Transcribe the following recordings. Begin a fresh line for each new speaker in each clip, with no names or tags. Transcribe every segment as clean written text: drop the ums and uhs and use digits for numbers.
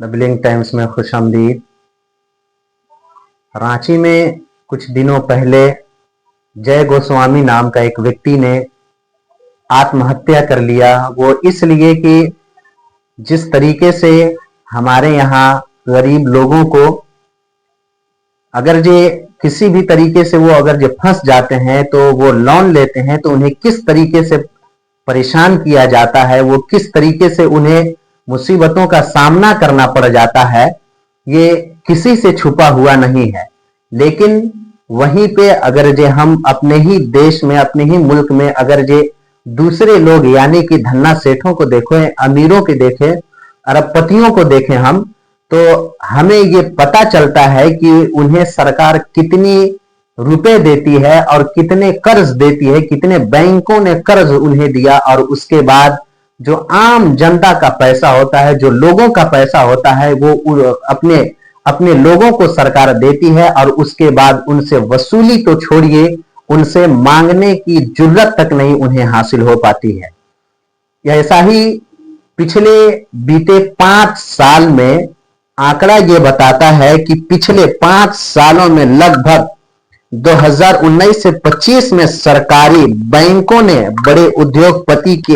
Doubling times में खुशामदीद। रांची में कुछ दिनों पहले जय गोस्वामी नाम का एक व्यक्ति ने आत्महत्या कर लिया। वो इसलिए कि जिस तरीके से हमारे यहाँ गरीब लोगों को अगर जे किसी भी तरीके से वो अगर जो फंस जाते हैं तो वो लोन लेते हैं तो उन्हें किस तरीके से परेशान किया जाता है, वो किस तरीके से उन्हें मुसीबतों का सामना करना पड़ जाता है, ये किसी से छुपा हुआ नहीं है। लेकिन वहीं पे अगर जे हम अपने ही देश में, अपने ही मुल्क में अगर जे दूसरे लोग यानी कि धन्ना सेठों को देखें, अमीरों के देखें, अरबपतियों को देखें हम, तो हमें ये पता चलता है कि उन्हें सरकार कितनी रुपए देती है और कितने कर्ज देती है, कितने बैंकों ने कर्ज उन्हें दिया, और उसके बाद जो आम जनता का पैसा होता है, जो लोगों का पैसा होता है, वो अपने अपने लोगों को सरकार देती है और उसके बाद उनसे वसूली तो छोड़िए, उनसे मांगने की जुर्रत तक नहीं उन्हें हासिल हो पाती है। ऐसा ही पिछले बीते 5 साल में आंकड़ा ये बताता है कि पिछले 5 सालों में लगभग 2019 से 25 में सरकारी बैंकों ने बड़े उद्योगपति के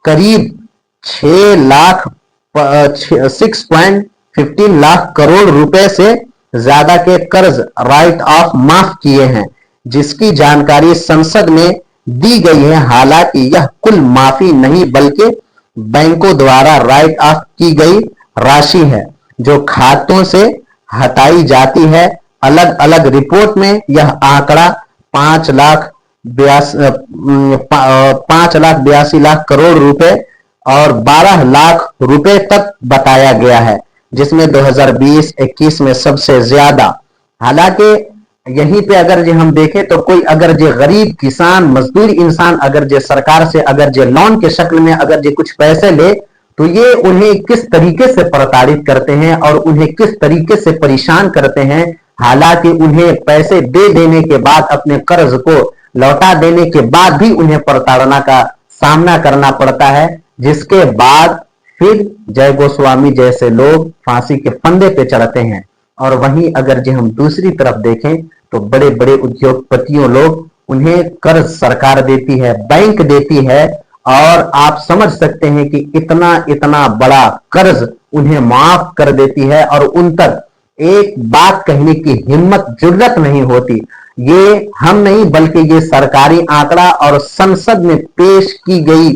करीब 6.15 लाख करोड़ रुपए से ज्यादा के कर्ज राइट ऑफ माफ किए हैं, जिसकी जानकारी संसद में दी गई है। हालांकि यह कुल माफी नहीं बल्कि बैंकों द्वारा राइट ऑफ की गई राशि है जो खातों से हटाई जाती है। अलग अलग रिपोर्ट में यह आंकड़ा 5,82,00,000 करोड़ रुपए और 12 लाख रुपए तक बताया गया है, जिसमें 2020-21 में सबसे ज्यादा। हालांकि यहीं पे अगर जो हम देखें तो कोई अगर जो गरीब किसान मजदूर इंसान अगर जो सरकार से अगर जो लोन के शक्ल में अगर जो कुछ पैसे ले तो ये उन्हें किस तरीके से प्रताड़ित करते हैं और उन्हें किस तरीके से परेशान करते हैं। हालांकि उन्हें पैसे दे देने के बाद, अपने कर्ज को लौटा देने के बाद भी उन्हें प्रताड़ना का सामना करना पड़ता है, जिसके बाद फिर जय गोस्वामी जैसे लोग फांसी के फंदे पे चढ़ते हैं। और वहीं अगर जो हम दूसरी तरफ देखें तो बड़े बड़े उद्योगपतियों लोग, उन्हें कर्ज सरकार देती है, बैंक देती है, और आप समझ सकते हैं कि इतना इतना बड़ा कर्ज उन्हें माफ कर देती है और उन तक एक बात कहने की हिम्मत जुर्रत नहीं होती। ये हम नहीं बल्कि ये सरकारी आंकड़ा और संसद में पेश की गई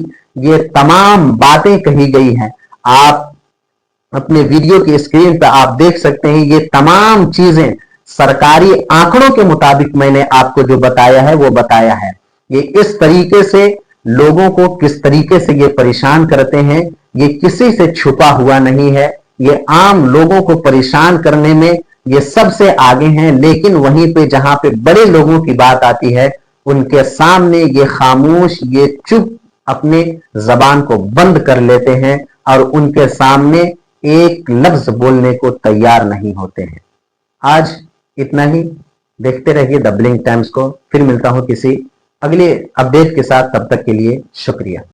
ये तमाम बातें कही गई हैं। आप अपने वीडियो की स्क्रीन पर आप देख सकते हैं, ये तमाम चीजें सरकारी आंकड़ों के मुताबिक मैंने आपको जो बताया है वो बताया है। ये इस तरीके से लोगों को किस तरीके से ये परेशान करते हैं, ये किसी से छुपा हुआ नहीं है। ये आम लोगों को परेशान करने में ये सबसे आगे हैं। लेकिन वहीं पे जहां पे बड़े लोगों की बात आती है, उनके सामने ये खामोश, ये चुप अपने जबान को बंद कर लेते हैं और उनके सामने एक लफ्ज बोलने को तैयार नहीं होते हैं। आज इतना ही। देखते रहिए द ब्लिंक टाइम्स को। फिर मिलता हूं किसी अगले अपडेट के साथ। तब तक के लिए शुक्रिया।